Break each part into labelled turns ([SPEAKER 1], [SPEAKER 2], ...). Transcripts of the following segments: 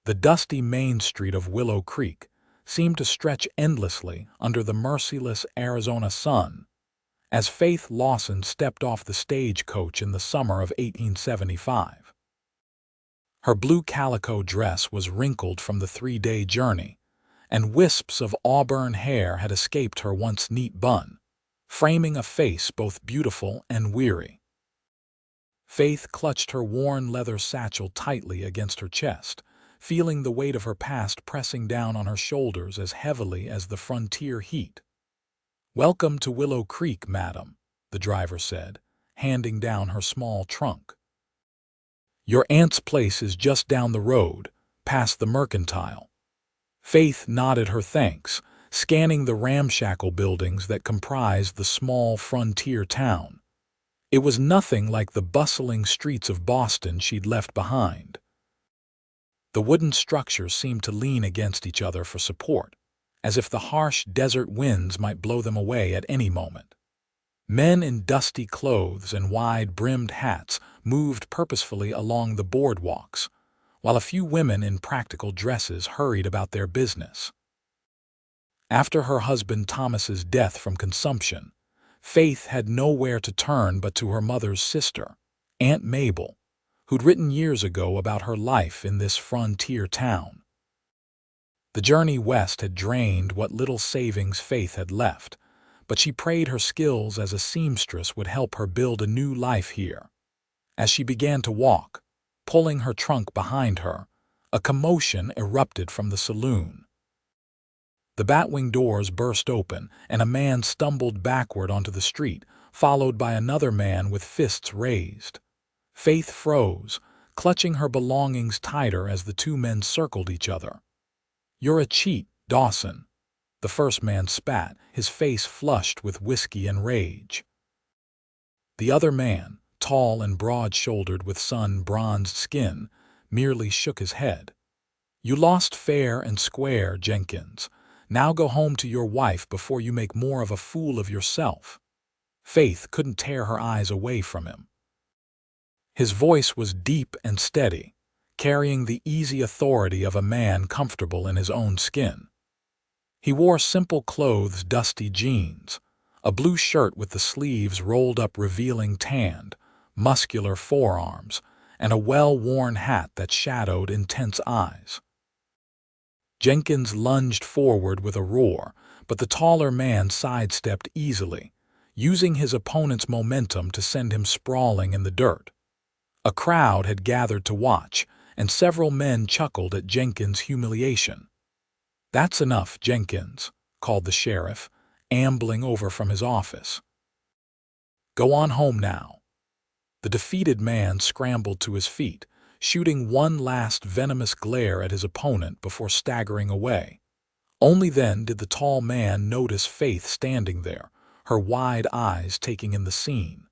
[SPEAKER 1] The dusty main street of Willow Creek seemed to stretch endlessly under the merciless Arizona sun as Faith Lawson stepped off the stagecoach in the summer of 1875. Her blue calico dress was wrinkled from the three-day journey, and wisps of auburn hair had escaped her once neat bun, framing a face both beautiful and weary. Faith clutched her worn leather satchel tightly against her chest, feeling the weight of her past pressing down on her shoulders as heavily as the frontier heat. "Welcome to Willow Creek, madam," the driver said, handing down her small trunk. "Your aunt's place is just down the road, past the Mercantile." Faith nodded her thanks, scanning the ramshackle buildings that comprised the small frontier town. It was nothing like the bustling streets of Boston she'd left behind. The wooden structures seemed to lean against each other for support, as if the harsh desert winds might blow them away at any moment. Men in dusty clothes and wide-brimmed hats moved purposefully along the boardwalks, while a few women in practical dresses hurried about their business. After her husband Thomas's death from consumption, Faith had nowhere to turn but to her mother's sister, Aunt Mabel, who'd written years ago about her life in this frontier town. The journey west had drained what little savings Faith had left, but she prayed her skills as a seamstress would help her build a new life here. As she began to walk, pulling her trunk behind her, a commotion erupted from the saloon. The batwing doors burst open, and a man stumbled backward onto the street, followed by another man with fists raised. Faith froze, clutching her belongings tighter as the two men circled each other. "You're a cheat, Dawson," the first man spat, his face flushed with whiskey and rage. The other man, tall and broad-shouldered with sun-bronzed skin, merely shook his head. "You lost fair and square, Jenkins. Now go home to your wife before you make more of a fool of yourself." Faith couldn't tear her eyes away from him. His voice was deep and steady, carrying the easy authority of a man comfortable in his own skin. He wore simple clothes, dusty jeans, a blue shirt with the sleeves rolled up revealing tanned, muscular forearms, and a well-worn hat that shadowed intense eyes. Jenkins lunged forward with a roar, but the taller man sidestepped easily, using his opponent's momentum to send him sprawling in the dirt. A crowd had gathered to watch, and several men chuckled at Jenkins' humiliation. "That's enough, Jenkins," called the sheriff, ambling over from his office. "Go on home now." The defeated man scrambled to his feet, shooting one last venomous glare at his opponent before staggering away. Only then did the tall man notice Faith standing there, her wide eyes taking in the scene.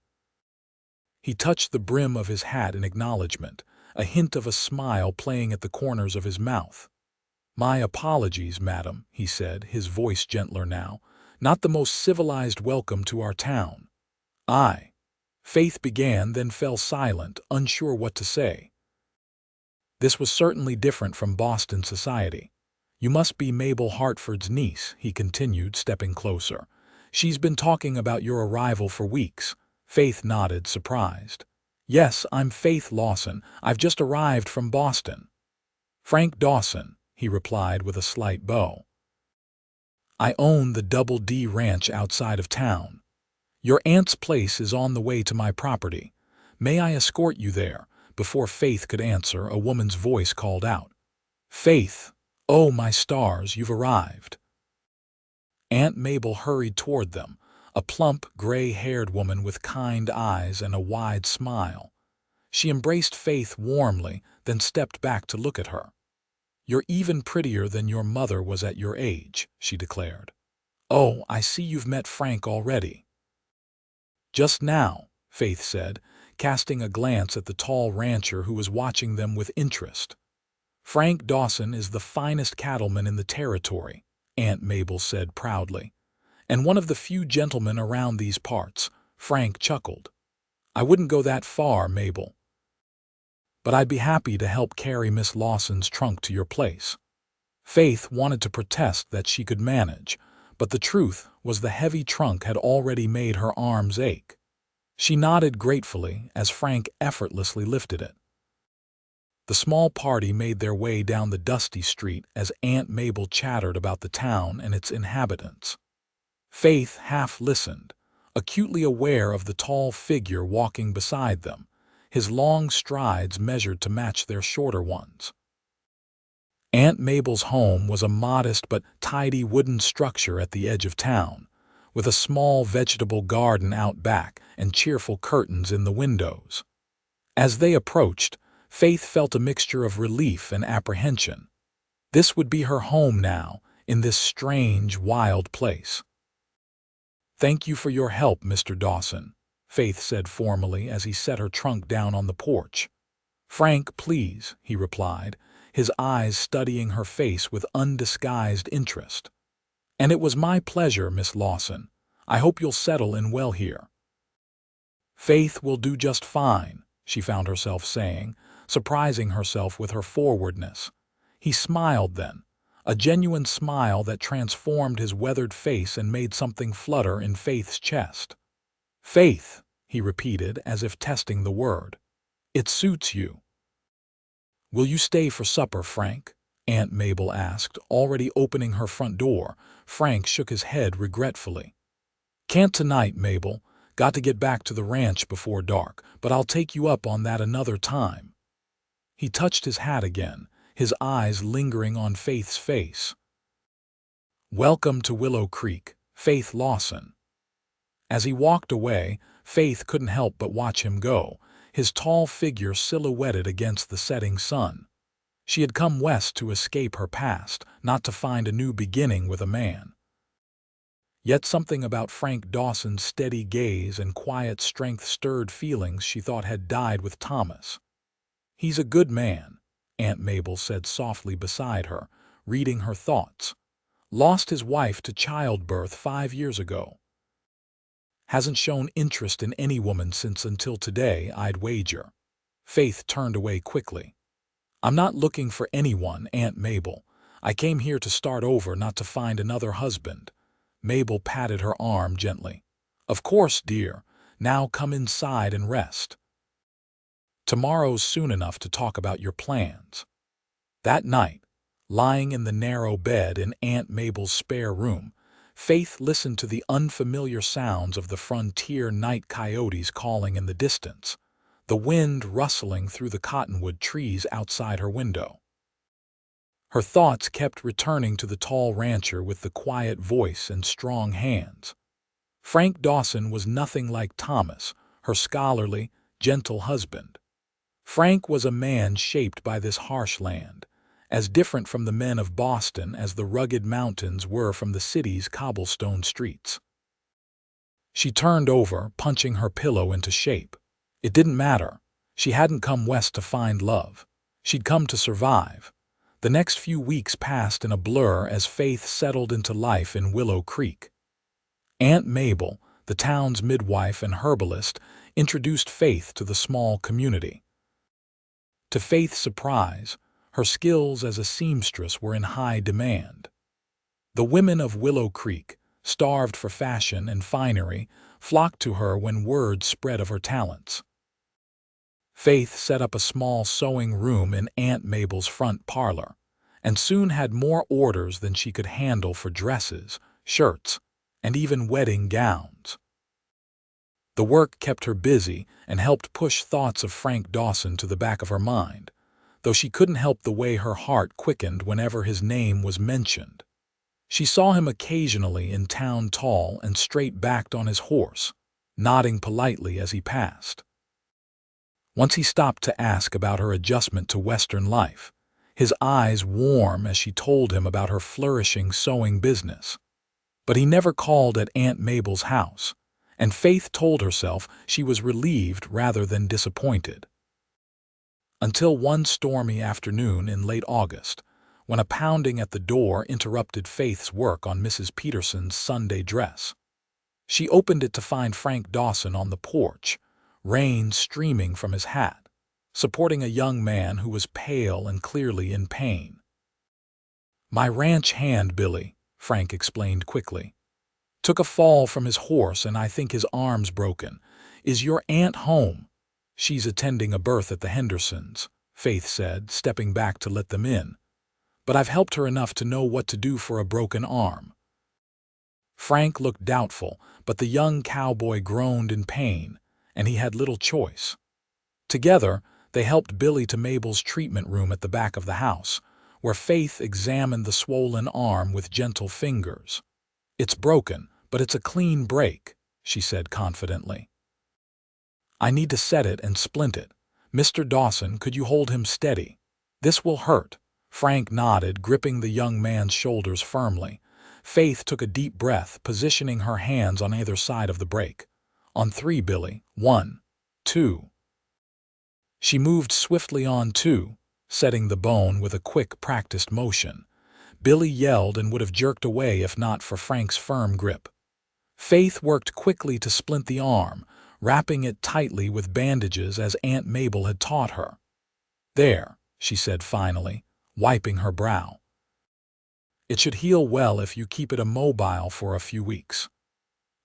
[SPEAKER 1] He touched the brim of his hat in acknowledgement, a hint of a smile playing at the corners of his mouth. "My apologies, madam," he said, his voice gentler now. "Not the most civilized welcome to our town." Faith began, then fell silent, unsure what to say. This was certainly different from Boston society. "You must be Mabel Hartford's niece," he continued, stepping closer. "She's been talking about your arrival for weeks." Faith nodded, surprised. "Yes, I'm Faith Lawson. I've just arrived from Boston." "Frank Dawson," he replied with a slight bow. "I own the Double D Ranch outside of town. Your aunt's place is on the way to my property. May I escort you there?" Before Faith could answer, a woman's voice called out. "Faith! Oh, my stars, you've arrived." Aunt Mabel hurried toward them, a plump, gray-haired woman with kind eyes and a wide smile. She embraced Faith warmly, then stepped back to look at her. "You're even prettier than your mother was at your age," she declared. "Oh, I see you've met Frank already." "Just now," Faith said, casting a glance at the tall rancher who was watching them with interest. "Frank Dawson is the finest cattleman in the territory," Aunt Mabel said proudly. "And one of the few gentlemen around these parts." Frank chuckled. "I wouldn't go that far, Mabel." but I'd be happy to help carry Miss Lawson's trunk to your place." Faith wanted to protest that she could manage, but the truth was the heavy trunk had already made her arms ache. She nodded gratefully as Frank effortlessly lifted it. The small party made their way down the dusty street as Aunt Mabel chattered about the town and its inhabitants. Faith half listened, acutely aware of the tall figure walking beside them, his long strides measured to match their shorter ones. Aunt Mabel's home was a modest but tidy wooden structure at the edge of town, with a small vegetable garden out back and cheerful curtains in the windows. As they approached, Faith felt a mixture of relief and apprehension. This would be her home now, in this strange, wild place. "Thank you for your help, Mr. Dawson," Faith said formally as he set her trunk down on the porch. "Frank, please," he replied, his eyes studying her face with undisguised interest. "And it was my pleasure, Miss Lawson. I hope you'll settle in well here." "Faith will do just fine," she found herself saying, surprising herself with her forwardness. He smiled then, a genuine smile that transformed his weathered face and made something flutter in Faith's chest. "Faith," he repeated as if testing the word. "It suits you." "Will you stay for supper, Frank?" Aunt Mabel asked, already opening her front door. Frank shook his head regretfully. "Can't tonight, Mabel. Got to get back to the ranch before dark, but I'll take you up on that another time." He touched his hat again, his eyes lingering on Faith's face. "Welcome to Willow Creek, Faith Lawson." As he walked away, Faith couldn't help but watch him go, his tall figure silhouetted against the setting sun. She had come west to escape her past, not to find a new beginning with a man. Yet something about Frank Dawson's steady gaze and quiet strength stirred feelings she thought had died with Thomas. "He's a good man," Aunt Mabel said softly beside her, reading her thoughts. "Lost his wife to childbirth 5 years ago. Hasn't shown interest in any woman since until today, I'd wager." Faith turned away quickly. "I'm not looking for anyone, Aunt Mabel. I came here to start over, not to find another husband." Mabel patted her arm gently. "Of course, dear. Now come inside and rest. Tomorrow's soon enough to talk about your plans." That night, lying in the narrow bed in Aunt Mabel's spare room, Faith listened to the unfamiliar sounds of the frontier night coyotes calling in the distance, the wind rustling through the cottonwood trees outside her window. Her thoughts kept returning to the tall rancher with the quiet voice and strong hands. Frank Dawson was nothing like Thomas, her scholarly, gentle husband. Frank was a man shaped by this harsh land, as different from the men of Boston as the rugged mountains were from the city's cobblestone streets. She turned over, punching her pillow into shape. It didn't matter. She hadn't come west to find love. She'd come to survive. The next few weeks passed in a blur as Faith settled into life in Willow Creek. Aunt Mabel, the town's midwife and herbalist, introduced Faith to the small community. To Faith's surprise, her skills as a seamstress were in high demand. The women of Willow Creek, starved for fashion and finery, flocked to her when word spread of her talents. Faith set up a small sewing room in Aunt Mabel's front parlor, and soon had more orders than she could handle for dresses, shirts, and even wedding gowns. The work kept her busy and helped push thoughts of Frank Dawson to the back of her mind, though she couldn't help the way her heart quickened whenever his name was mentioned. She saw him occasionally in town, tall and straight-backed on his horse, nodding politely as he passed. Once he stopped to ask about her adjustment to Western life, his eyes warm as she told him about her flourishing sewing business. But he never called at Aunt Mabel's house, and Faith told herself she was relieved rather than disappointed. Until one stormy afternoon in late August, when a pounding at the door interrupted Faith's work on Mrs. Peterson's Sunday dress. She opened it to find Frank Dawson on the porch, rain streaming from his hat. supporting a young man who was pale and clearly in pain. "My ranch hand, Billy," Frank explained quickly. "Took a fall from his horse and I think his arm's broken. Is your aunt home?" "She's attending a birth at the Hendersons," Faith said, stepping back to let them in. "But I've helped her enough to know what to do for a broken arm." Frank looked doubtful, but the young cowboy groaned in pain, and he had little choice. Together, they helped Billy to Mabel's treatment room at the back of the house, where Faith examined the swollen arm with gentle fingers. "It's broken, but it's a clean break," she said confidently. "I need to set it and splint it. Mr. Dawson, could you hold him steady? This will hurt." Frank nodded, gripping the young man's shoulders firmly. Faith took a deep breath, positioning her hands on either side of the break. "On 3, Billy. 1, 2. She moved swiftly on 2, setting the bone with a quick, practiced motion. Billy yelled and would have jerked away if not for Frank's firm grip. Faith worked quickly to splint the arm, wrapping it tightly with bandages as Aunt Mabel had taught her. "There," she said finally, wiping her brow. "It should heal well if you keep it immobile for a few weeks."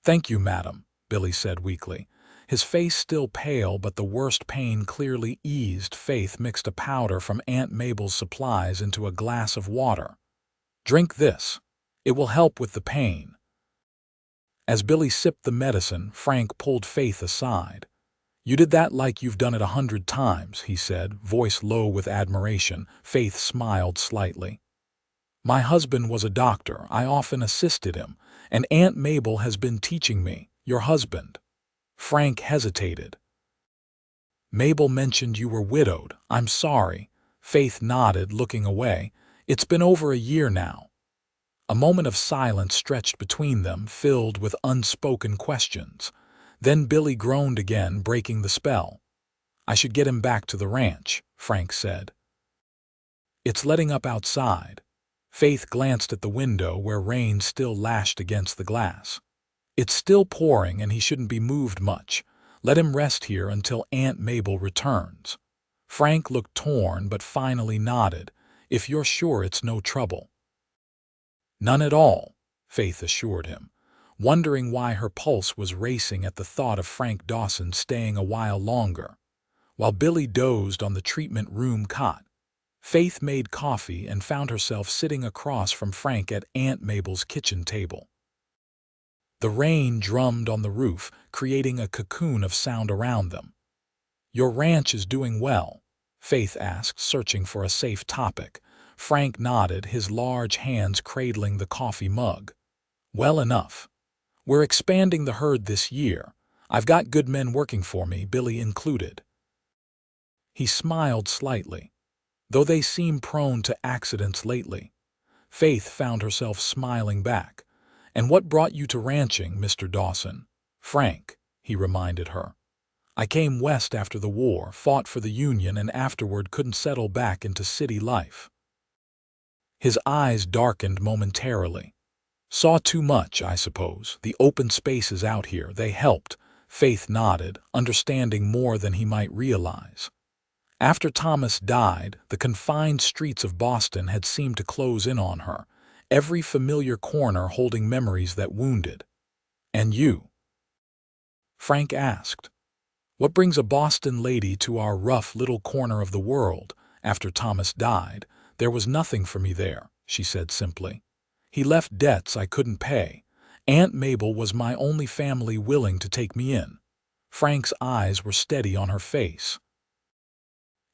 [SPEAKER 1] "Thank you, madam," Billy said weakly. His face still pale, but the worst pain clearly eased. Faith mixed a powder from Aunt Mabel's supplies into a glass of water. "Drink this. It will help with the pain." As Billy sipped the medicine, Frank pulled Faith aside. "You did that like you've done it 100 times, he said, voice low with admiration. Faith smiled slightly. "My husband was a doctor. I often assisted him, and Aunt Mabel has been teaching me. Your husband." Frank hesitated. "Mabel mentioned you were widowed. I'm sorry." Faith nodded, looking away. "It's been over a year now." A moment of silence stretched between them, filled with unspoken questions. Then Billy groaned again, breaking the spell. "I should get him back to the ranch," Frank said. "It's letting up outside." Faith glanced at the window where rain still lashed against the glass. "It's still pouring and he shouldn't be moved much. Let him rest here until Aunt Mabel returns." Frank looked torn but finally nodded. "If you're sure it's no trouble." "None at all," Faith assured him, wondering why her pulse was racing at the thought of Frank Dawson staying a while longer. While Billy dozed on the treatment room cot, Faith made coffee and found herself sitting across from Frank at Aunt Mabel's kitchen table. The rain drummed on the roof, creating a cocoon of sound around them. "Your ranch is doing well?" Faith asked, searching for a safe topic. Frank nodded, his large hands cradling the coffee mug. "Well enough. We're expanding the herd this year. I've got good men working for me, Billy included." He smiled slightly. "Though they seem prone to accidents lately." Faith found herself smiling back. "And what brought you to ranching, Mr. Dawson?" "Frank," he reminded her. "I came west after the war, fought for the Union, and afterward couldn't settle back into city life." His eyes darkened momentarily. "Saw too much, I suppose. The open spaces out here, they helped." Faith nodded, understanding more than he might realize. After Thomas died, the confined streets of Boston had seemed to close in on her, every familiar corner holding memories that wounded. "And you?" Frank asked. "What brings a Boston lady to our rough little corner of the world? After Thomas died, there was nothing for me there," she said simply. "He left debts I couldn't pay. Aunt Mabel was my only family willing to take me in." Frank's eyes were steady on her face.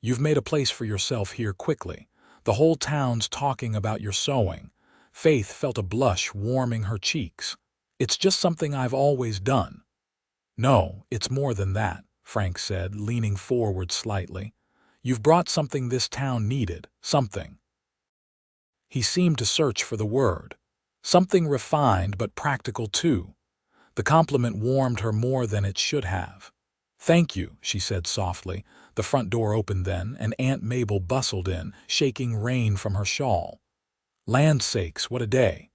[SPEAKER 1] "You've made a place for yourself here quickly. The whole town's talking about your sewing." Faith felt a blush warming her cheeks. "It's just something I've always done." "No, it's more than that," Frank said, leaning forward slightly. "You've brought something this town needed, something." He seemed to search for the word. Something refined but practical too. The compliment warmed her more than it should have. "Thank you," she said softly. The front door opened then, and Aunt Mabel bustled in, shaking rain from her shawl. "Land sakes, what a day!"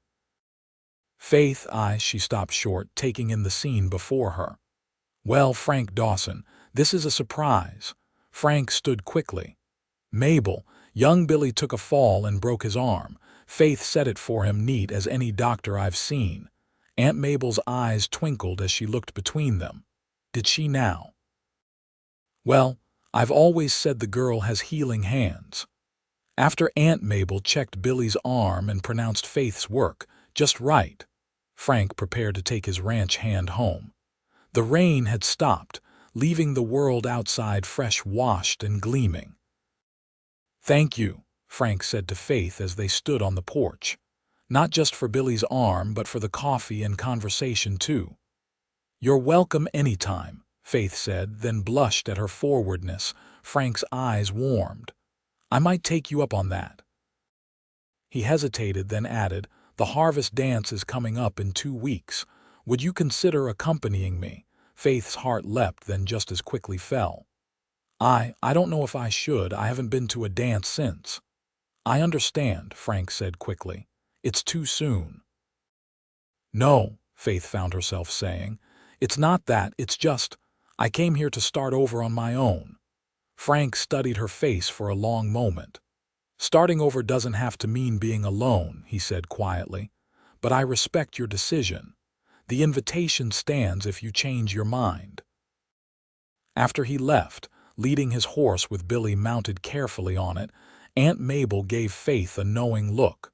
[SPEAKER 1] Faith, she stopped short, taking in the scene before her. "Well, Frank Dawson, this is a surprise." Frank stood quickly. Mabel, young Billy took a fall and broke his arm. Faith set it for him neat as any doctor I've seen. Aunt Mabel's eyes twinkled as she looked between them. Did she now? Well, I've always said the girl has healing hands. After Aunt Mabel checked Billy's arm and pronounced Faith's work just right, Frank prepared to take his ranch hand home. The rain had stopped, leaving the world outside fresh washed and gleaming. "Thank you," Frank said to Faith as they stood on the porch. "Not just for Billy's arm, but for the coffee and conversation, too." "You're welcome any time," Faith said, then blushed at her forwardness. Frank's eyes warmed. "I might take you up on that." He hesitated, then added, "The harvest dance is coming up in 2 weeks. Would you consider accompanying me?" Faith's heart leapt, then just as quickly fell. I don't know if I should. I haven't been to a dance since." "I understand," Frank said quickly. "It's too soon." "No," Faith found herself saying. "It's not that. It's just, I came here to start over on my own." Frank studied her face for a long moment. "Starting over doesn't have to mean being alone," he said quietly. "But I respect your decision. The invitation stands if you change your mind." After he left, leading his horse with Billy mounted carefully on it, Aunt Mabel gave Faith a knowing look.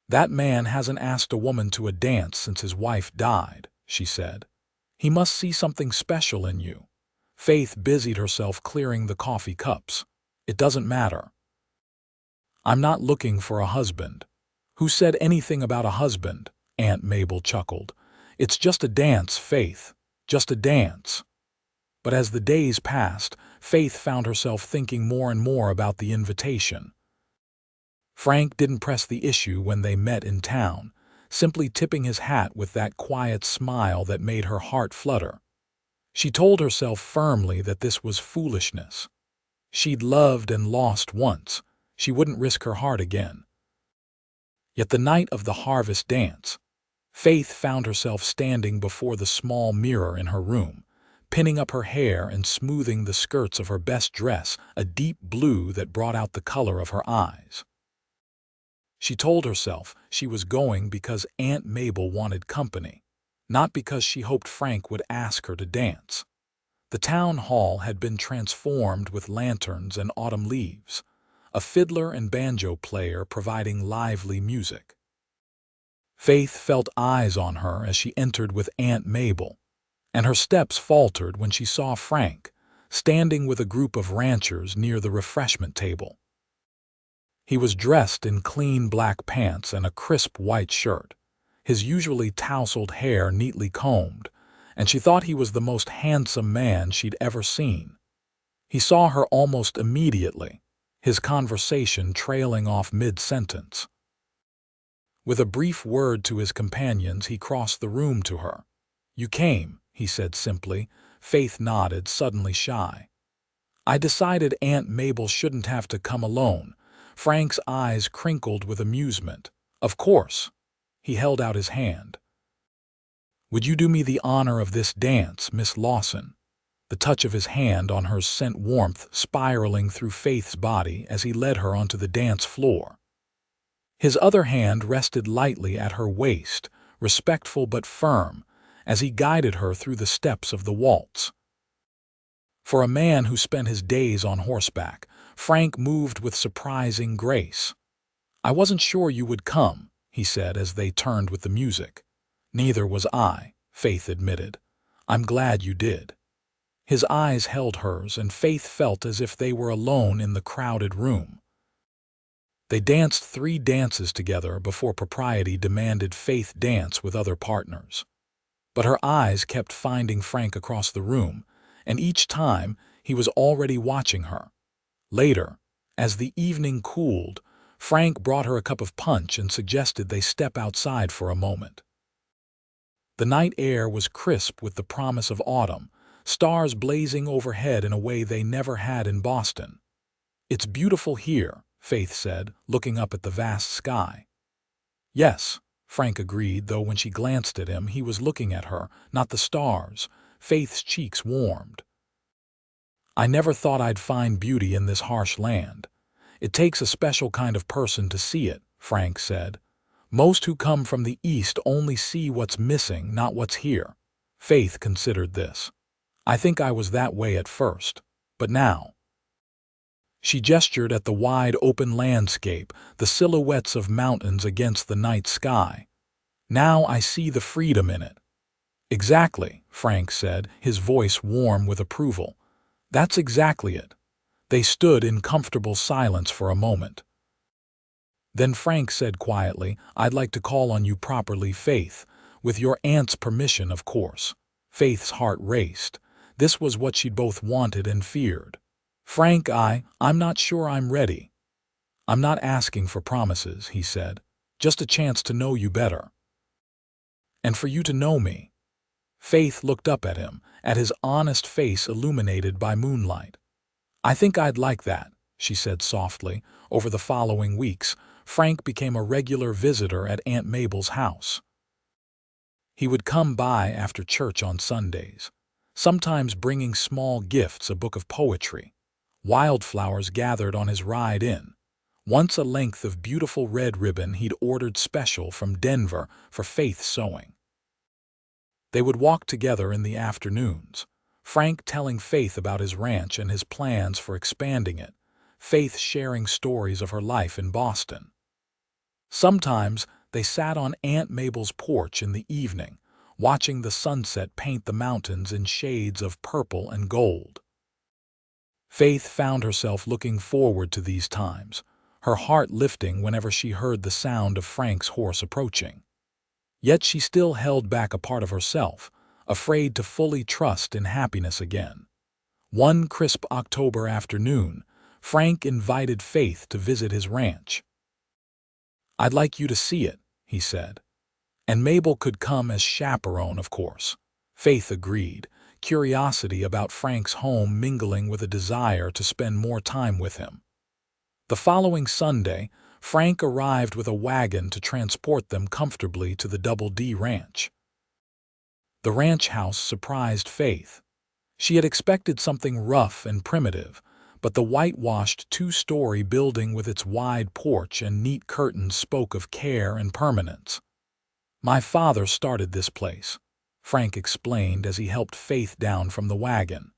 [SPEAKER 1] "That man hasn't asked a woman to a dance since his wife died," she said. "He must see something special in you." Faith busied herself clearing the coffee cups. "It doesn't matter. I'm not looking for a husband." "Who said anything about a husband?" Aunt Mabel chuckled. "It's just a dance, Faith. Just a dance." But as the days passed, Faith found herself thinking more and more about the invitation. Frank didn't press the issue when they met in town, simply tipping his hat with that quiet smile that made her heart flutter. She told herself firmly that this was foolishness. She'd loved and lost once. She wouldn't risk her heart again. Yet the night of the harvest dance, Faith found herself standing before the small mirror in her room, pinning up her hair and smoothing the skirts of her best dress, a deep blue that brought out the color of her eyes. She told herself she was going because Aunt Mabel wanted company, not because she hoped Frank would ask her to dance. The town hall had been transformed with lanterns and autumn leaves, a fiddler and banjo player providing lively music. Faith felt eyes on her as she entered with Aunt Mabel, and her steps faltered when she saw Frank, standing with a group of ranchers near the refreshment table. He was dressed in clean black pants and a crisp white shirt, his usually tousled hair neatly combed, and she thought he was the most handsome man she'd ever seen. He saw her almost immediately, his conversation trailing off mid-sentence. With a brief word to his companions, he crossed the room to her. "You came," he said simply. Faith nodded, suddenly shy. "I decided Aunt Mabel shouldn't have to come alone." Frank's eyes crinkled with amusement. "Of course." He held out his hand. "Would you do me the honor of this dance, Miss Lawson?" The touch of his hand on hers sent warmth spiraling through Faith's body as he led her onto the dance floor. His other hand rested lightly at her waist, respectful but firm, as he guided her through the steps of the waltz. For a man who spent his days on horseback, Frank moved with surprising grace. "I wasn't sure you would come," he said as they turned with the music. "Neither was I," Faith admitted. "I'm glad you did." His eyes held hers, and Faith felt as if they were alone in the crowded room. They danced 3 dances together before propriety demanded Faith dance with other partners. But her eyes kept finding Frank across the room, and each time he was already watching her. Later, as the evening cooled, Frank brought her a cup of punch and suggested they step outside for a moment. The night air was crisp with the promise of autumn, stars blazing overhead in a way they never had in Boston. "It's beautiful here," Faith said, looking up at the vast sky. "Yes," Frank agreed, though when she glanced at him, he was looking at her, not the stars. Faith's cheeks warmed. I never thought I'd find beauty in this harsh land. It takes a special kind of person to see it, Frank said. Most who come from the East only see what's missing, not what's here. Faith considered this. I think I was that way at first, but now. She gestured at the wide open landscape, the silhouettes of mountains against the night sky. Now I see the freedom in it. Exactly, Frank said, his voice warm with approval. That's exactly it. They stood in comfortable silence for a moment. Then Frank said quietly, I'd like to call on you properly, Faith. With your aunt's permission, of course. Faith's heart raced. This was what she'd both wanted and feared. Frank, I'm not sure I'm ready. I'm not asking for promises, he said. Just a chance to know you better. And for you to know me. Faith looked up at him, at his honest face illuminated by moonlight. I think I'd like that, she said softly. Over the following weeks, Frank became a regular visitor at Aunt Mabel's house. He would come by after church on Sundays, sometimes bringing small gifts, a book of poetry. Wildflowers gathered on his ride in. Once a length of beautiful red ribbon he'd ordered special from Denver for Faith's sewing. They would walk together in the afternoons, Frank telling Faith about his ranch and his plans for expanding it, Faith sharing stories of her life in Boston. Sometimes they sat on Aunt Mabel's porch in the evening, watching the sunset paint the mountains in shades of purple and gold. Faith found herself looking forward to these times, her heart lifting whenever she heard the sound of Frank's horse approaching. Yet she still held back a part of herself, afraid to fully trust in happiness again. One crisp October afternoon, Frank invited Faith to visit his ranch. I'd like you to see it, he said. And Mabel could come as chaperone, of course. Faith agreed, curiosity about Frank's home mingling with a desire to spend more time with him. The following Sunday, Frank arrived with a wagon to transport them comfortably to the Double D Ranch. The ranch house surprised Faith. She had expected something rough and primitive, but the whitewashed two-story building with its wide porch and neat curtains spoke of care and permanence. My father started this place, Frank explained as he helped Faith down from the wagon.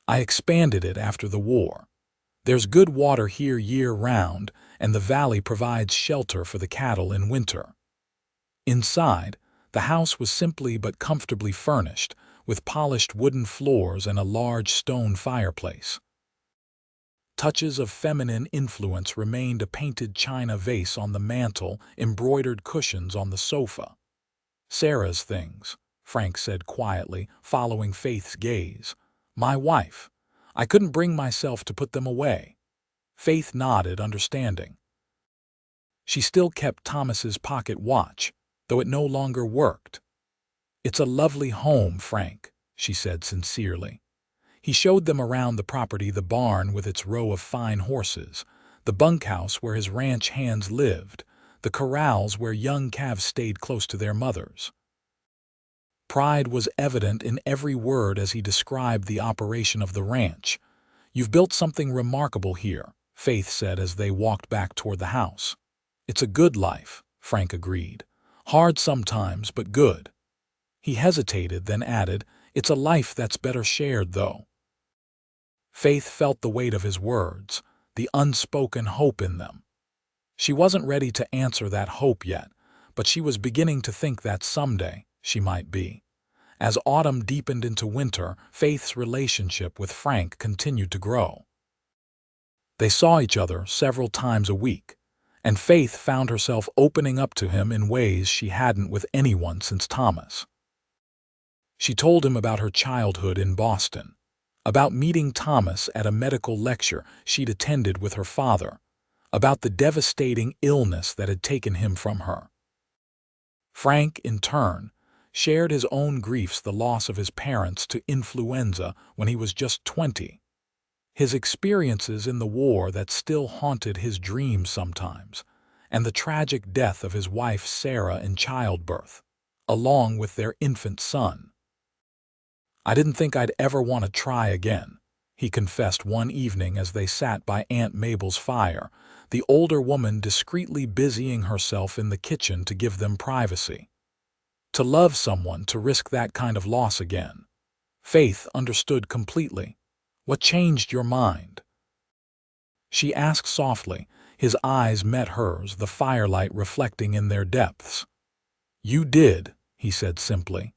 [SPEAKER 1] I expanded it after the war. There's good water here year-round, and the valley provides shelter for the cattle in winter. Inside, the house was simply but comfortably furnished, with polished wooden floors and a large stone fireplace. Touches of feminine influence remained: a painted china vase on the mantel, embroidered cushions on the sofa. Sarah's things, Frank said quietly, following Faith's gaze. My wife. I couldn't bring myself to put them away. Faith nodded, understanding. She still kept Thomas's pocket watch, though it no longer worked. It's a lovely home, Frank, she said sincerely. He showed them around the property, the barn with its row of fine horses, the bunkhouse where his ranch hands lived, the corrals where young calves stayed close to their mothers. Pride was evident in every word as he described the operation of the ranch. You've built something remarkable here, Faith said as they walked back toward the house. It's a good life, Frank agreed. Hard sometimes, but good. He hesitated, then added, it's a life that's better shared, though. Faith felt the weight of his words, the unspoken hope in them. She wasn't ready to answer that hope yet, but she was beginning to think that someday she might be. As autumn deepened into winter, Faith's relationship with Frank continued to grow. They saw each other several times a week, and Faith found herself opening up to him in ways she hadn't with anyone since Thomas. She told him about her childhood in Boston, about meeting Thomas at a medical lecture she'd attended with her father, about the devastating illness that had taken him from her. Frank, in turn, shared his own griefs: the loss of his parents to influenza when he was just 20, his experiences in the war that still haunted his dreams sometimes, and the tragic death of his wife Sarah in childbirth, along with their infant son. I didn't think I'd ever want to try again, he confessed one evening as they sat by Aunt Mabel's fire, the older woman discreetly busying herself in the kitchen to give them privacy. To love someone, to risk that kind of loss again. Faith understood completely. What changed your mind? She asked softly. His eyes met hers, the firelight reflecting in their depths. You did, he said simply.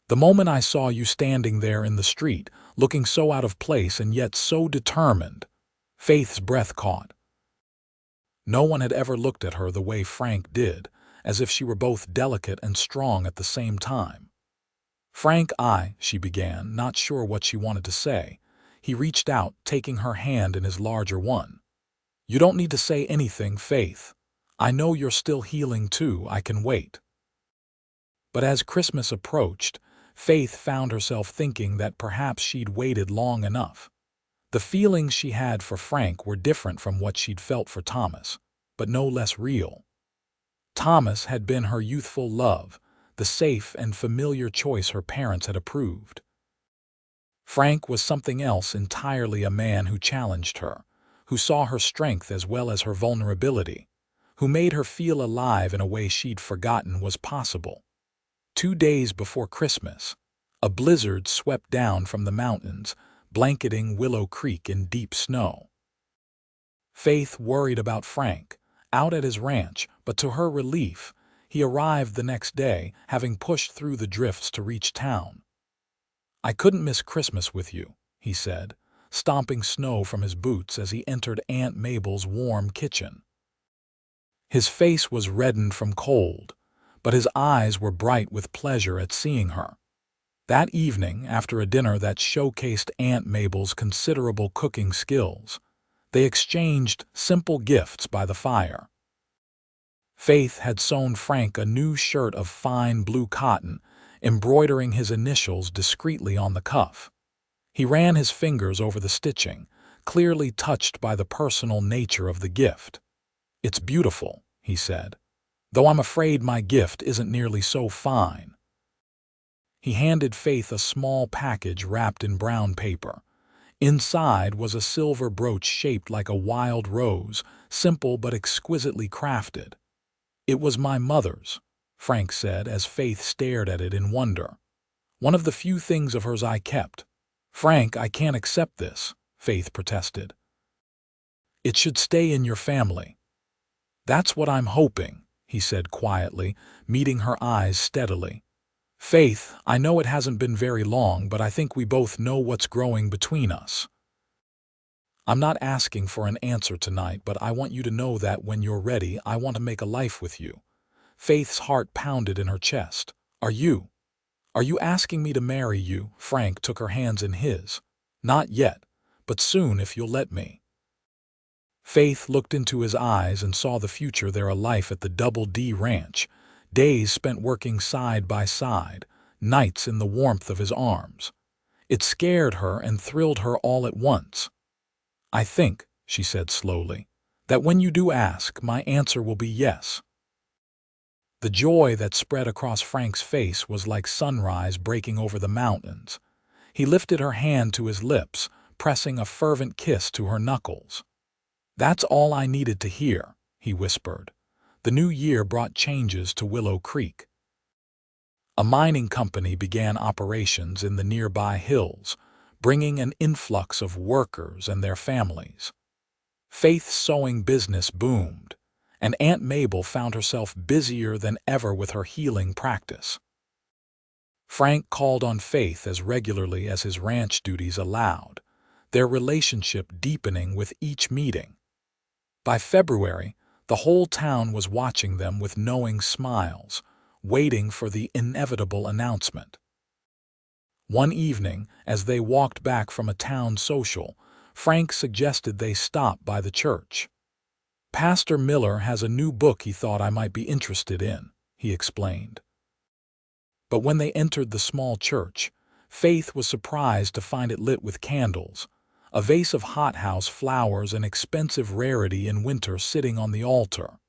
[SPEAKER 1] The moment I saw you standing there in the street, looking so out of place and yet so determined. Faith's breath caught. No one had ever looked at her the way Frank did, as if she were both delicate and strong at the same time. Frank, she began, not sure what she wanted to say. He reached out, taking her hand in his larger one. You don't need to say anything, Faith. I know you're still healing too, I can wait. But as Christmas approached, Faith found herself thinking that perhaps she'd waited long enough. The feelings she had for Frank were different from what she'd felt for Thomas, but no less real. Thomas had been her youthful love, the safe and familiar choice her parents had approved. Frank was something else entirely, a man who challenged her, who saw her strength as well as her vulnerability, who made her feel alive in a way she'd forgotten was possible. 2 days before Christmas, a blizzard swept down from the mountains, blanketing Willow Creek in deep snow. Faith worried about Frank, out at his ranch, but to her relief, he arrived the next day, having pushed through the drifts to reach town. I couldn't miss Christmas with you, he said, stomping snow from his boots as he entered Aunt Mabel's warm kitchen. His face was reddened from cold, but his eyes were bright with pleasure at seeing her. That evening, after a dinner that showcased Aunt Mabel's considerable cooking skills, they exchanged simple gifts by the fire. Faith had sewn Frank a new shirt of fine blue cotton, embroidering his initials discreetly on the cuff. He ran his fingers over the stitching, clearly touched by the personal nature of the gift. It's beautiful, he said, though I'm afraid my gift isn't nearly so fine. He handed Faith a small package wrapped in brown paper. Inside was a silver brooch shaped like a wild rose, simple but exquisitely crafted. It was my mother's, Frank said as Faith stared at it in wonder. One of the few things of hers I kept. Frank, I can't accept this, Faith protested. It should stay in your family. That's what I'm hoping, he said quietly, meeting her eyes steadily. Faith, I know it hasn't been very long, but I think we both know what's growing between us. I'm not asking for an answer tonight, but I want you to know that when you're ready, I want to make a life with you. Faith's heart pounded in her chest. Are you asking me to marry you? Frank took her hands in his. Not yet, but soon if you'll let me. Faith looked into his eyes and saw the future there, a life at the Double D Ranch, days spent working side by side, nights in the warmth of his arms. It scared her and thrilled her all at once. I think, she said slowly, that when you do ask, my answer will be yes. The joy that spread across Frank's face was like sunrise breaking over the mountains. He lifted her hand to his lips, pressing a fervent kiss to her knuckles. That's all I needed to hear, he whispered. The new year brought changes to Willow Creek. A mining company began operations in the nearby hills, bringing an influx of workers and their families. Faith's sewing business boomed, and Aunt Mabel found herself busier than ever with her healing practice. Frank called on Faith as regularly as his ranch duties allowed, their relationship deepening with each meeting. By February, the whole town was watching them with knowing smiles, waiting for the inevitable announcement. One evening, as they walked back from a town social, Frank suggested they stop by the church. Pastor Miller has a new book he thought I might be interested in, he explained. But when they entered the small church, Faith was surprised to find it lit with candles, a vase of hothouse flowers, an expensive rarity in winter, sitting on the altar.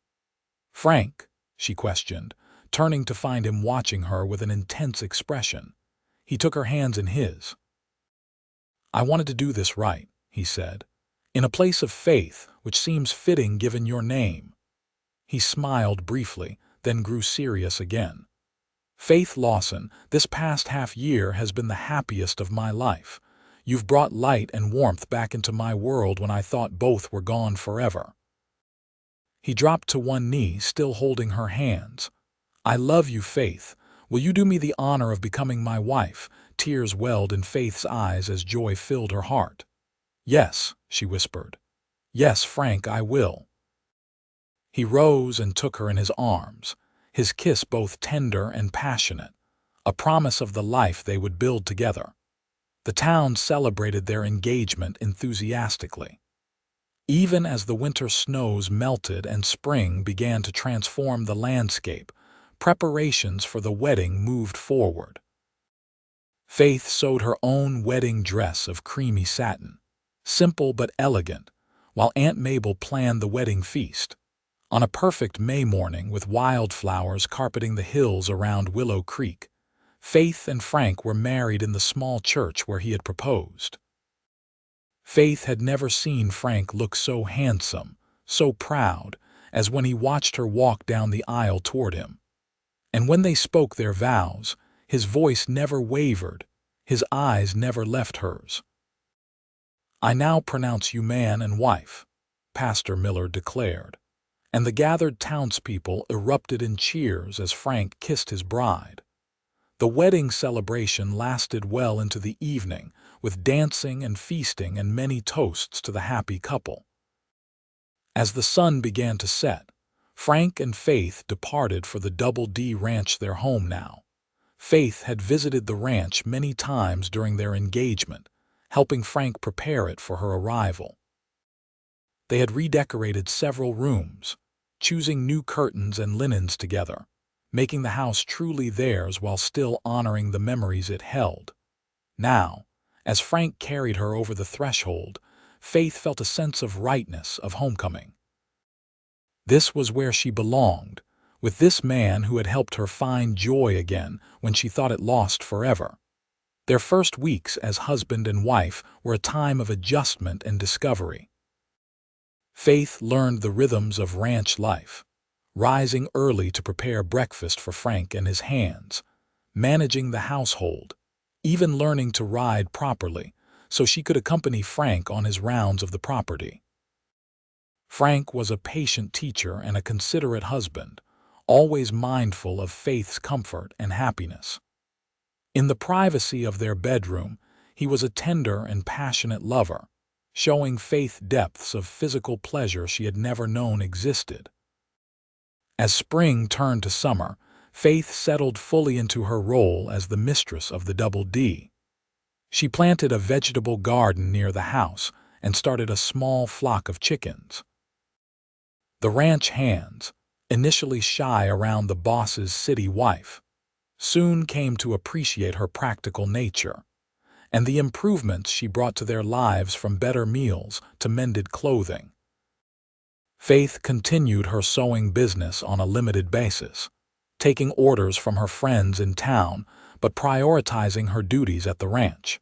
[SPEAKER 1] Frank, she questioned, turning to find him watching her with an intense expression. He took her hands in his. "I wanted to do this right," he said, "in a place of faith, which seems fitting given your name." He smiled briefly, then grew serious again. "Faith Lawson, this past half-year has been the happiest of my life. You've brought light and warmth back into my world when I thought both were gone forever." He dropped to one knee, still holding her hands. "I love you, Faith. Will you do me the honor of becoming my wife?" Tears welled in Faith's eyes as joy filled her heart. "Yes," she whispered. "Yes, Frank, I will." He rose and took her in his arms, his kiss both tender and passionate, a promise of the life they would build together. The town celebrated their engagement enthusiastically. Even as the winter snows melted and spring began to transform the landscape, preparations for the wedding moved forward. Faith sewed her own wedding dress of creamy satin, simple but elegant, while Aunt Mabel planned the wedding feast. On a perfect May morning with wildflowers carpeting the hills around Willow Creek, Faith and Frank were married in the small church where he had proposed. Faith had never seen Frank look so handsome, so proud, as when he watched her walk down the aisle toward him. And when they spoke their vows, his voice never wavered, his eyes never left hers. "I now pronounce you man and wife," Pastor Miller declared, and the gathered townspeople erupted in cheers as Frank kissed his bride. The wedding celebration lasted well into the evening, with dancing and feasting and many toasts to the happy couple. As the sun began to set, Frank and Faith departed for the Double D Ranch, their home now. Faith had visited the ranch many times during their engagement, helping Frank prepare it for her arrival. They had redecorated several rooms, choosing new curtains and linens together, making the house truly theirs while still honoring the memories it held. Now, as Frank carried her over the threshold, Faith felt a sense of rightness, of homecoming. This was where she belonged, with this man who had helped her find joy again when she thought it lost forever. Their first weeks as husband and wife were a time of adjustment and discovery. Faith learned the rhythms of ranch life, rising early to prepare breakfast for Frank and his hands, managing the household, even learning to ride properly so she could accompany Frank on his rounds of the property. Frank was a patient teacher and a considerate husband, always mindful of Faith's comfort and happiness. In the privacy of their bedroom, he was a tender and passionate lover, showing Faith depths of physical pleasure she had never known existed. As spring turned to summer, Faith settled fully into her role as the mistress of the Double D. She planted a vegetable garden near the house and started a small flock of chickens. The ranch hands, initially shy around the boss's city wife, soon came to appreciate her practical nature and the improvements she brought to their lives, from better meals to mended clothing. Faith continued her sewing business on a limited basis, taking orders from her friends in town but prioritizing her duties at the ranch.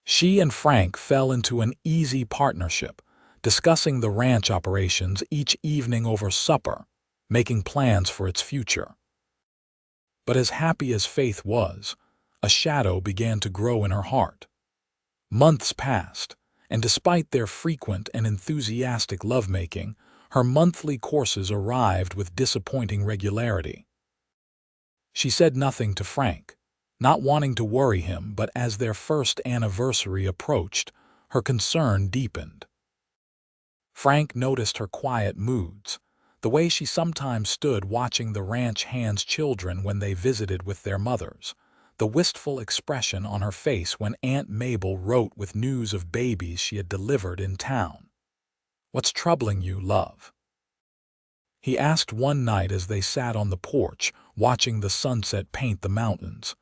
[SPEAKER 1] She and Frank fell into an easy partnership, discussing the ranch operations each evening over supper, making plans for its future. But as happy as Faith was, a shadow began to grow in her heart. Months passed, and despite their frequent and enthusiastic lovemaking, her monthly courses arrived with disappointing regularity. She said nothing to Frank, not wanting to worry him, but as their first anniversary approached, her concern deepened. Frank noticed her quiet moods, the way she sometimes stood watching the ranch hands' children when they visited with their mothers, the wistful expression on her face when Aunt Mabel wrote with news of babies she had delivered in town. "What's troubling you, love?" he asked one night as they sat on the porch, watching the sunset paint the mountains.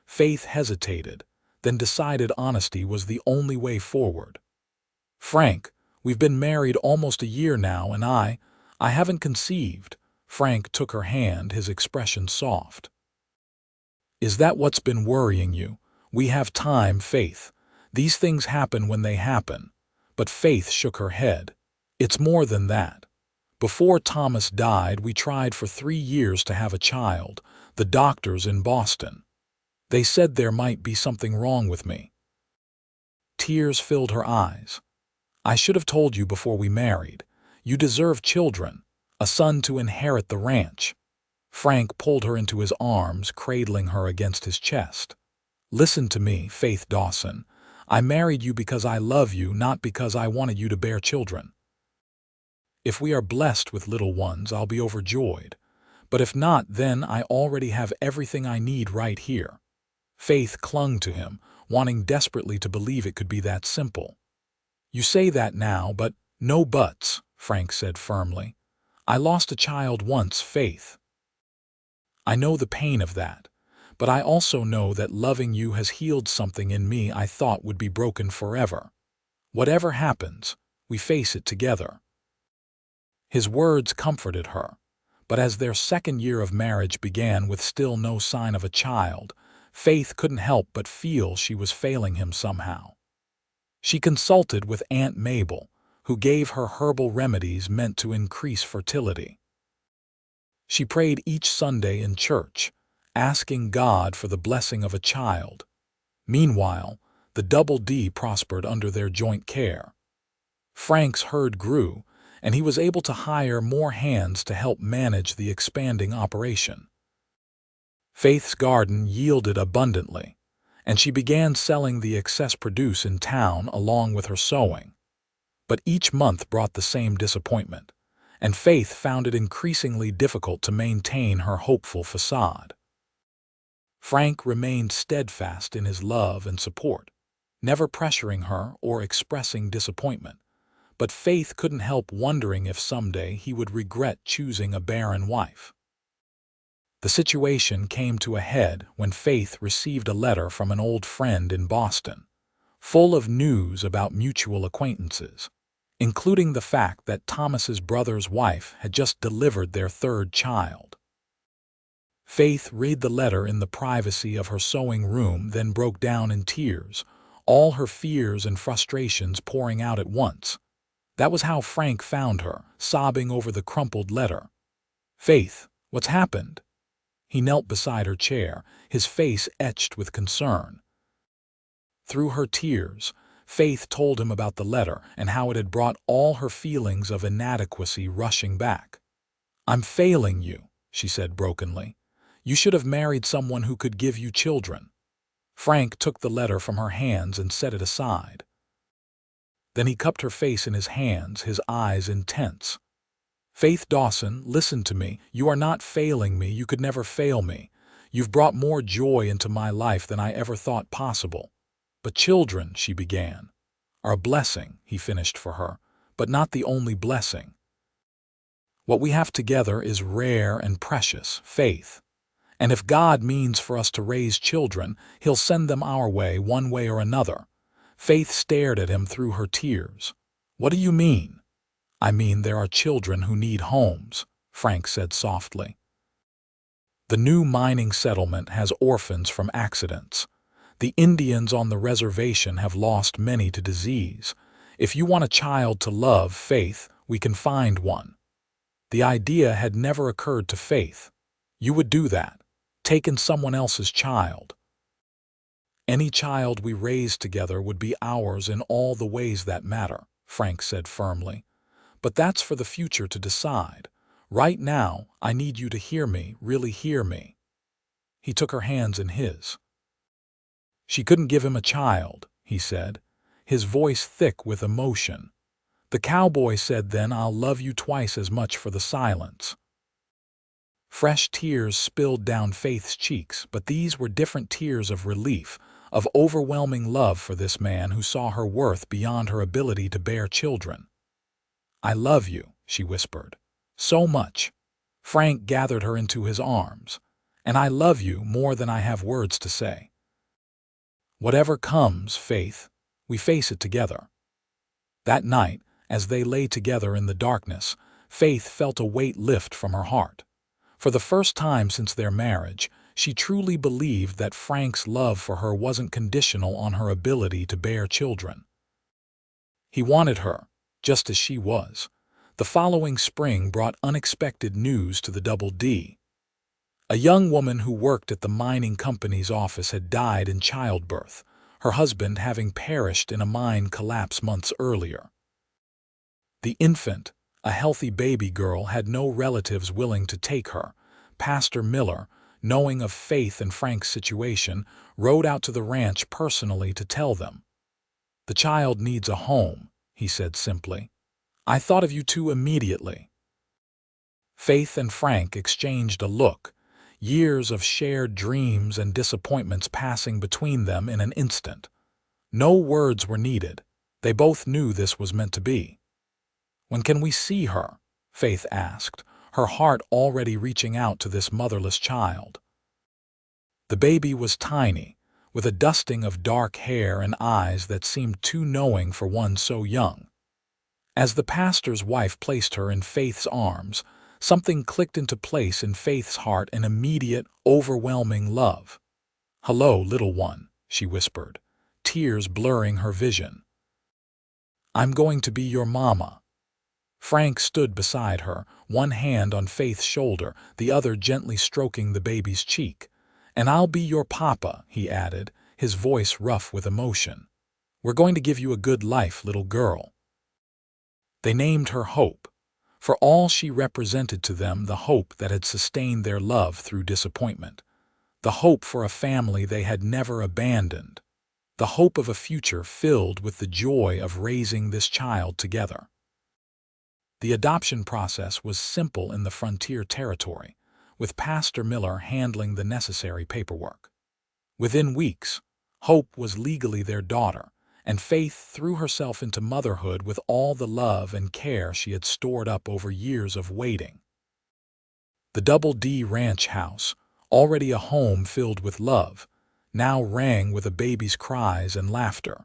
[SPEAKER 1] Faith hesitated, then decided honesty was the only way forward. "Frank, we've been married almost a year now, and I haven't conceived." Frank took her hand, his expression soft. "Is that what's been worrying you? We have time, Faith. These things happen when they happen. But Faith shook her head. It's more than that. Before Thomas died, we tried for 3 years to have a child, the doctors in Boston. They said there might be something wrong with me. Tears filled her eyes. I should have told you before we married. You deserve children, a son to inherit the ranch. Frank pulled her into his arms, cradling her against his chest. Listen to me, Faith Dawson. I married you because I love you, not because I wanted you to bear children. If we are blessed with little ones, I'll be overjoyed. But if not, then I already have everything I need right here. Faith clung to him, wanting desperately to believe it could be that simple. You say that now, but no buts, Frank said firmly. I lost a child once, Faith. I know the pain of that, but I also know that loving you has healed something in me I thought would be broken forever. Whatever happens, we face it together. His words comforted her, but as their second year of marriage began with still no sign of a child, Faith couldn't help but feel she was failing him somehow. She consulted with Aunt Mabel, who gave her herbal remedies meant to increase fertility. She prayed each Sunday in church, asking God for the blessing of a child. Meanwhile, the Double D prospered under their joint care. Frank's herd grew, and he was able to hire more hands to help manage the expanding operation. Faith's garden yielded abundantly, and she began selling the excess produce in town along with her sewing. But each month brought the same disappointment, and Faith found it increasingly difficult to maintain her hopeful facade. Frank remained steadfast in his love and support, never pressuring her or expressing disappointment, but Faith couldn't help wondering if someday he would regret choosing a barren wife. The situation came to a head when Faith received a letter from an old friend in Boston, full of news about mutual acquaintances, including the fact that Thomas's brother's wife had just delivered their third child. Faith read the letter in the privacy of her sewing room, then broke down in tears, all her fears and frustrations pouring out at once. That was how Frank found her, sobbing over the crumpled letter. Faith, what's happened? He knelt beside her chair, his face etched with concern. Through her tears, Faith told him about the letter and how it had brought all her feelings of inadequacy rushing back. I'm failing you, she said brokenly. You should have married someone who could give you children. Frank took the letter from her hands and set it aside. Then he cupped her face in his hands, his eyes intense. Faith Dawson, listen to me. You are not failing me. You could never fail me. You've brought more joy into my life than I ever thought possible. But children, she began, are a blessing, he finished for her, but not the only blessing. What we have together is rare and precious, Faith. And if God means for us to raise children, He'll send them our way, one way or another. Faith stared at him through her tears. What do you mean? I mean there are children who need homes, Frank said softly. The new mining settlement has orphans from accidents. The Indians on the reservation have lost many to disease. If you want a child to love, Faith, we can find one. The idea had never occurred to Faith. You would do that, taken someone else's child. Any child we raise together would be ours in all the ways that matter, Frank said firmly. But that's for the future to decide. Right now, I need you to hear me, really hear me. He took her hands in his. She couldn't give him a child, he said, his voice thick with emotion. The cowboy said then, I'll love you twice as much for the silence. Fresh tears spilled down Faith's cheeks, but these were different tears of relief, of overwhelming love for this man who saw her worth beyond her ability to bear children. I love you, she whispered. So much. Frank gathered her into his arms. And I love you more than I have words to say. Whatever comes, Faith, we face it together. That night, as they lay together in the darkness, Faith felt a weight lift from her heart. For the first time since their marriage, She truly believed that Frank's love for her wasn't conditional on her ability to bear children. He wanted her, just as she was. The following spring brought unexpected news to the Double D. A young woman who worked at the mining company's office had died in childbirth, her husband having perished in a mine collapse months earlier. The infant, a healthy baby girl, had no relatives willing to take her. Pastor Miller, knowing of Faith and Frank's situation, rode out to the ranch personally to tell them. "The child needs a home," he said simply. "I thought of you two immediately." Faith and Frank exchanged a look, years of shared dreams and disappointments passing between them in an instant. No words were needed. They both knew this was meant to be. "When can we see her?" Faith asked, her heart already reaching out to this motherless child. The baby was tiny, with a dusting of dark hair and eyes that seemed too knowing for one so young. As the pastor's wife placed her in Faith's arms, something clicked into place in Faith's heart, an immediate, overwhelming love. "Hello, little one," she whispered, tears blurring her vision. "I'm going to be your mama." Frank stood beside her, one hand on Faith's shoulder, the other gently stroking the baby's cheek. "And I'll be your papa," he added, his voice rough with emotion. "We're going to give you a good life, little girl." They named her Hope, for all she represented to them, the hope that had sustained their love through disappointment, the hope for a family they had never abandoned, the hope of a future filled with the joy of raising this child together. The adoption process was simple in the frontier territory, with Pastor Miller handling the necessary paperwork. Within weeks, Hope was legally their daughter, and Faith threw herself into motherhood with all the love and care she had stored up over years of waiting. The Double D Ranch house, already a home filled with love, now rang with a baby's cries and laughter.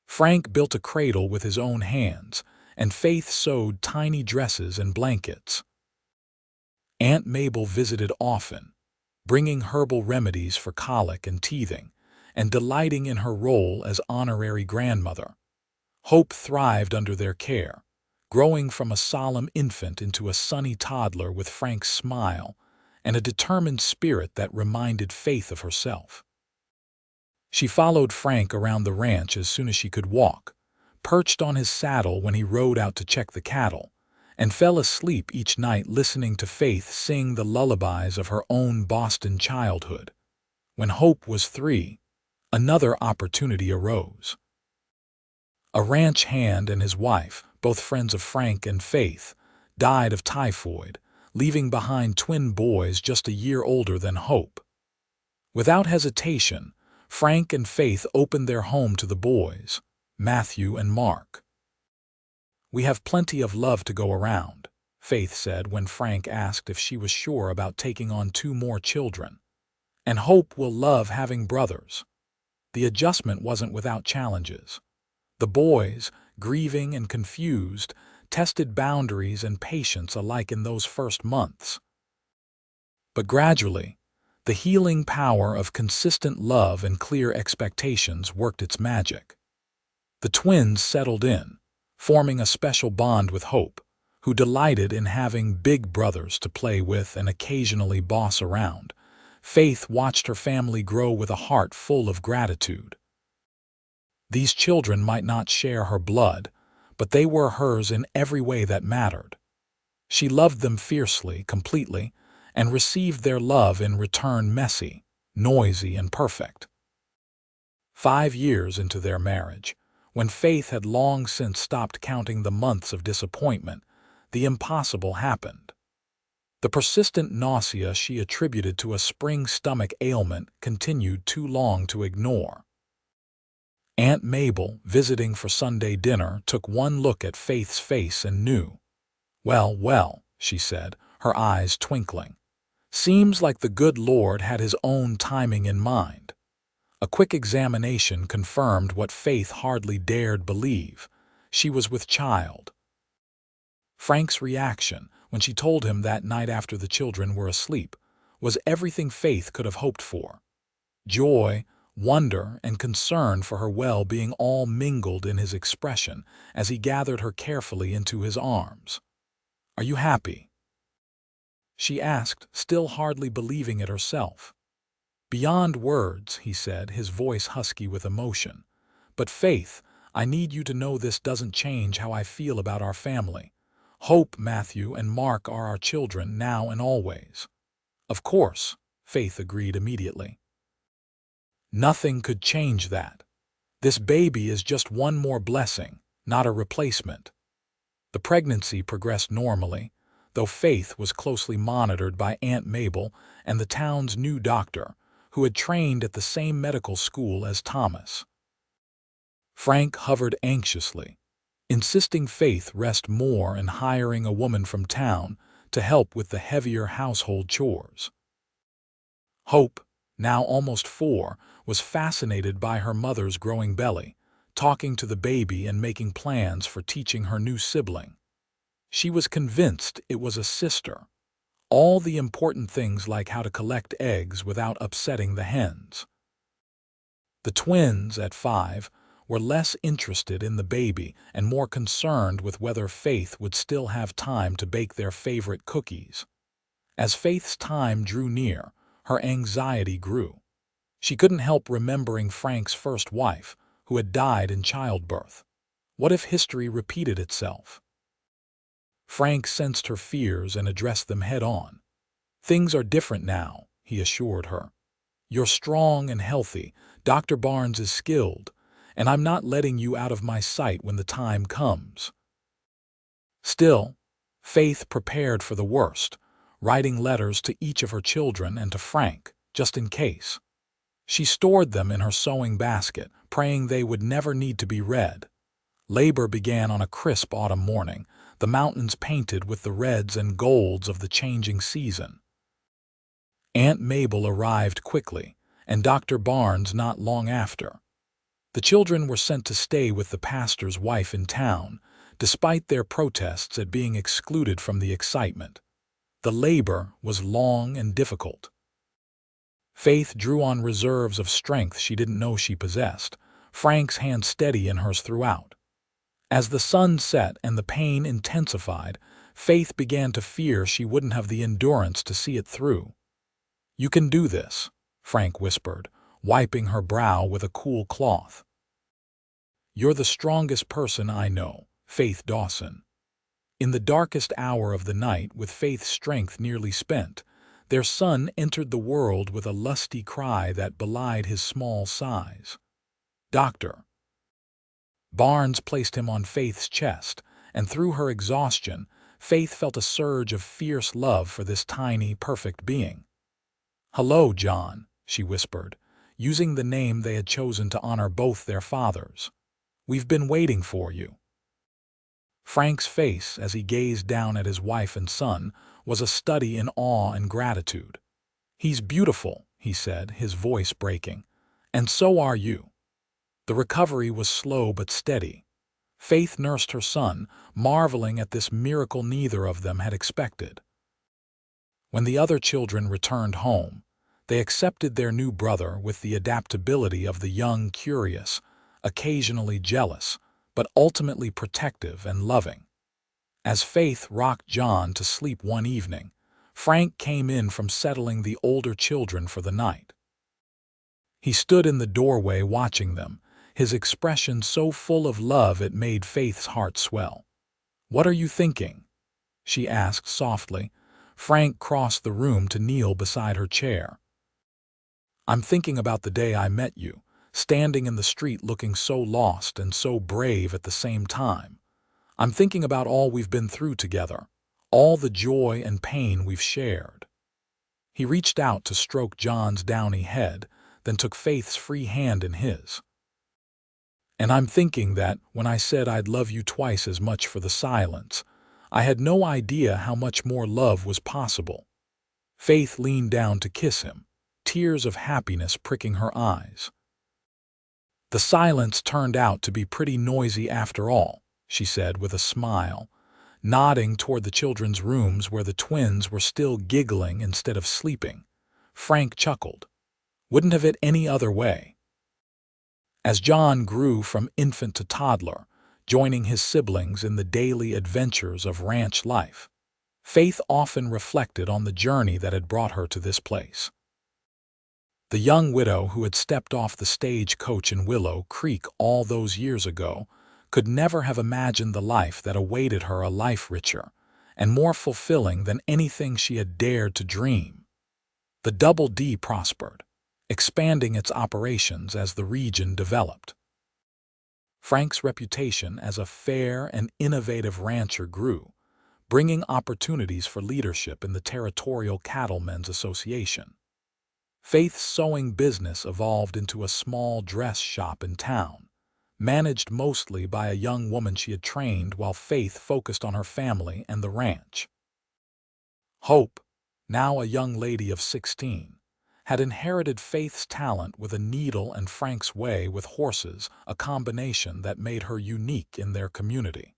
[SPEAKER 1] Frank built a cradle with his own hands, and Faith sewed tiny dresses and blankets. Aunt Mabel visited often, bringing herbal remedies for colic and teething, and delighting in her role as honorary grandmother. Hope thrived under their care, growing from a solemn infant into a sunny toddler with Frank's smile and a determined spirit that reminded Faith of herself. She followed Frank around the ranch as soon as she could walk, perched on his saddle when he rode out to check the cattle, and fell asleep each night listening to Faith sing the lullabies of her own Boston childhood. When Hope was 3, another opportunity arose. A ranch hand and his wife, both friends of Frank and Faith, died of typhoid, leaving behind twin boys just a year older than Hope. Without hesitation, Frank and Faith opened their home to the boys, Matthew and Mark. "We have plenty of love to go around," Faith said when Frank asked if she was sure about taking on 2 more children. "And Hope will love having brothers." The adjustment wasn't without challenges. The boys, grieving and confused, tested boundaries and patience alike in those first months. But gradually, the healing power of consistent love and clear expectations worked its magic. The twins settled in, forming a special bond with Hope, who delighted in having big brothers to play with and occasionally boss around. Faith watched her family grow with a heart full of gratitude. These children might not share her blood, but they were hers in every way that mattered. She loved them fiercely, completely, and received their love in return messy, noisy, and perfect. 5 years into their marriage, when Faith had long since stopped counting the months of disappointment, the impossible happened. The persistent nausea she attributed to a spring stomach ailment continued too long to ignore. Aunt Mabel, visiting for Sunday dinner, took one look at Faith's face and knew. "Well, well," she said, her eyes twinkling. "Seems like the good Lord had his own timing in mind." A quick examination confirmed what Faith hardly dared believe. She was with child. Frank's reaction, when she told him that night after the children were asleep, was everything Faith could have hoped for. Joy, wonder, and concern for her well-being all mingled in his expression as he gathered her carefully into his arms. "Are you happy?" she asked, still hardly believing it herself. "Beyond words," he said, his voice husky with emotion. "But Faith, I need you to know this doesn't change how I feel about our family. Hope, Matthew, and Mark are our children now and always." "Of course," Faith agreed immediately. "Nothing could change that. This baby is just one more blessing, not a replacement." The pregnancy progressed normally, though Faith was closely monitored by Aunt Mabel and the town's new doctor, who had trained at the same medical school as Thomas. Frank hovered anxiously, insisting Faith rest more and hiring a woman from town to help with the heavier household chores. Hope, now almost 4, was fascinated by her mother's growing belly, talking to the baby and making plans for teaching her new sibling. She was convinced it was a sister. All the important things like how to collect eggs without upsetting the hens. The twins, at 5, were less interested in the baby and more concerned with whether Faith would still have time to bake their favorite cookies. As Faith's time drew near, her anxiety grew. She couldn't help remembering Frank's first wife, who had died in childbirth. What if history repeated itself? Frank sensed her fears and addressed them head-on. "Things are different now," he assured her. "You're strong and healthy, Dr. Barnes is skilled, and I'm not letting you out of my sight when the time comes." Still, Faith prepared for the worst, writing letters to each of her children and to Frank, just in case. She stored them in her sewing basket, praying they would never need to be read. Labor began on a crisp autumn morning, the mountains painted with the reds and golds of the changing season. Aunt Mabel arrived quickly, and Dr. Barnes not long after. The children were sent to stay with the pastor's wife in town, despite their protests at being excluded from the excitement. The labor was long and difficult. Faith drew on reserves of strength she didn't know she possessed, Frank's hand steady in hers throughout. As the sun set and the pain intensified, Faith began to fear she wouldn't have the endurance to see it through. "You can do this," Frank whispered, wiping her brow with a cool cloth. "You're the strongest person I know, Faith Dawson." In the darkest hour of the night, with Faith's strength nearly spent, their son entered the world with a lusty cry that belied his small size. "Doctor." Barnes placed him on Faith's chest, and through her exhaustion, Faith felt a surge of fierce love for this tiny, perfect being. "Hello, John," she whispered, using the name they had chosen to honor both their fathers. "We've been waiting for you." Frank's face, as he gazed down at his wife and son, was a study in awe and gratitude. "He's beautiful," he said, his voice breaking, "and so are you." The recovery was slow but steady. Faith nursed her son, marveling at this miracle neither of them had expected. When the other children returned home, they accepted their new brother with the adaptability of the young curious, occasionally jealous, but ultimately protective and loving. As Faith rocked John to sleep one evening, Frank came in from settling the older children for the night. He stood in the doorway watching them, his expression so full of love it made Faith's heart swell. "What are you thinking?" she asked softly. Frank crossed the room to kneel beside her chair. "I'm thinking about the day I met you, standing in the street looking so lost and so brave at the same time. I'm thinking about all we've been through together, all the joy and pain we've shared." He reached out to stroke John's downy head, then took Faith's free hand in his. "And I'm thinking that, when I said I'd love you twice as much for the silence, I had no idea how much more love was possible." Faith leaned down to kiss him, tears of happiness pricking her eyes. "The silence turned out to be pretty noisy after all," she said with a smile. Nodding toward the children's rooms where the twins were still giggling instead of sleeping, Frank chuckled. Wouldn't have it any other way. As John grew from infant to toddler, joining his siblings in the daily adventures of ranch life, Faith often reflected on the journey that had brought her to this place. The young widow who had stepped off the stagecoach in Willow Creek all those years ago could never have imagined the life that awaited her, a life richer and more fulfilling than anything she had dared to dream. The Double D prospered, expanding its operations as the region developed. Frank's reputation as a fair and innovative rancher grew, bringing opportunities for leadership in the Territorial Cattlemen's Association. Faith's sewing business evolved into a small dress shop in town, managed mostly by a young woman she had trained while Faith focused on her family and the ranch. Hope, now a young lady of 16, had inherited Faith's talent with a needle and Frank's way with horses, a combination that made her unique in their community.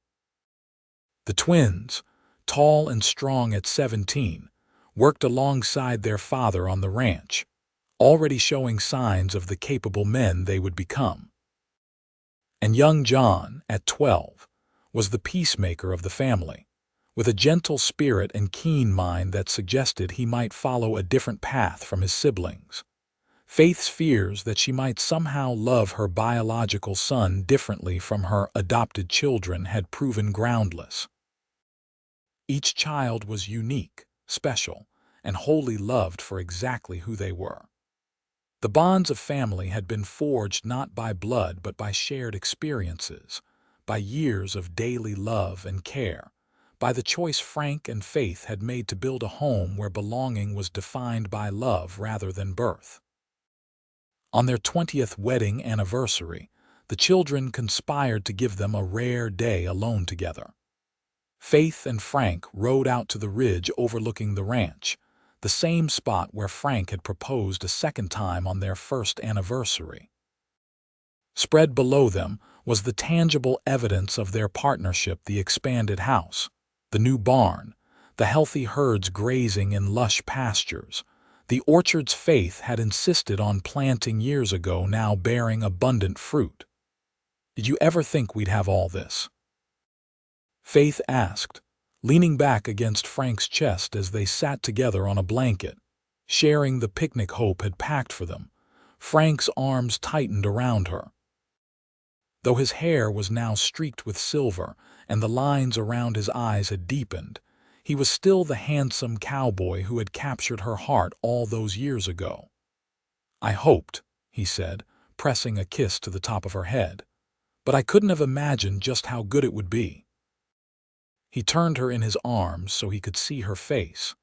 [SPEAKER 1] The twins, tall and strong at 17, worked alongside their father on the ranch, already showing signs of the capable men they would become. And young John, at 12, was the peacemaker of the family, with a gentle spirit and keen mind that suggested he might follow a different path from his siblings. Faith's fears that she might somehow love her biological son differently from her adopted children had proven groundless. Each child was unique, special, and wholly loved for exactly who they were. The bonds of family had been forged not by blood but by shared experiences, by years of daily love and care, by the choice Frank and Faith had made to build a home where belonging was defined by love rather than birth. On their 20th wedding anniversary, the children conspired to give them a rare day alone together. Faith and Frank rode out to the ridge overlooking the ranch, the same spot where Frank had proposed a second time on their first anniversary. Spread below them was the tangible evidence of their partnership: the expanded house, the new barn, the healthy herds grazing in lush pastures, the orchards Faith had insisted on planting years ago now bearing abundant fruit. "Did you ever think we'd have all this?" Faith asked, leaning back against Frank's chest as they sat together on a blanket, sharing the picnic Hope had packed for them. Frank's arms tightened around her. Though his hair was now streaked with silver and the lines around his eyes had deepened, he was still the handsome cowboy who had captured her heart all those years ago. "I hoped," he said, pressing a kiss to the top of her head, "but I couldn't have imagined just how good it would be." He turned her in his arms so he could see her face.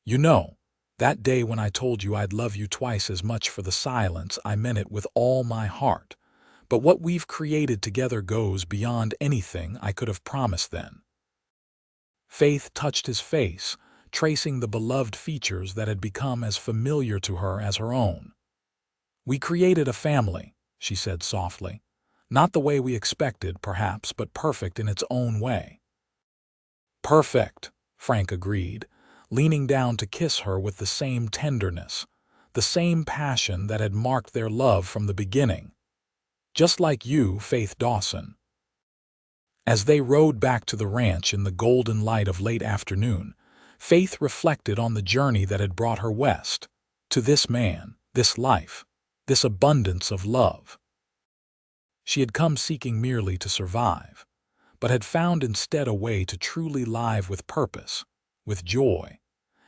[SPEAKER 1] "You know, that day when I told you I'd love you twice as much for the silence, I meant it with all my heart. But what we've created together goes beyond anything I could have promised then." Faith touched his face, tracing the beloved features that had become as familiar to her as her own. "We created a family," she said softly. "Not the way we expected, perhaps, but perfect in its own way." "Perfect," Frank agreed, leaning down to kiss her with the same tenderness, the same passion that had marked their love from the beginning. "Just like you, Faith Dawson." As they rode back to the ranch in the golden light of late afternoon, Faith reflected on the journey that had brought her west, to this man, this life, this abundance of love. She had come seeking merely to survive, but had found instead a way to truly live with purpose, with joy,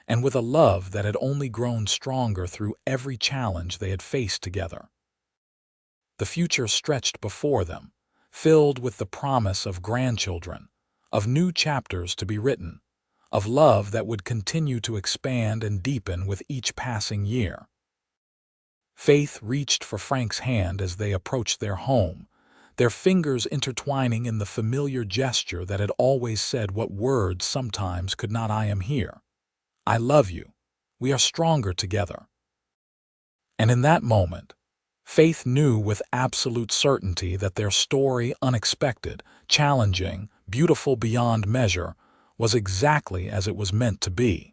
[SPEAKER 1] and with a love that had only grown stronger through every challenge they had faced together. The future stretched before them, filled with the promise of grandchildren, of new chapters to be written, of love that would continue to expand and deepen with each passing year. Faith reached for Frank's hand as they approached their home, their fingers intertwining in the familiar gesture that had always said what words sometimes could not: "I am here. I love you. We are stronger together." And in that moment, Faith knew with absolute certainty that their story, unexpected, challenging, beautiful beyond measure, was exactly as it was meant to be.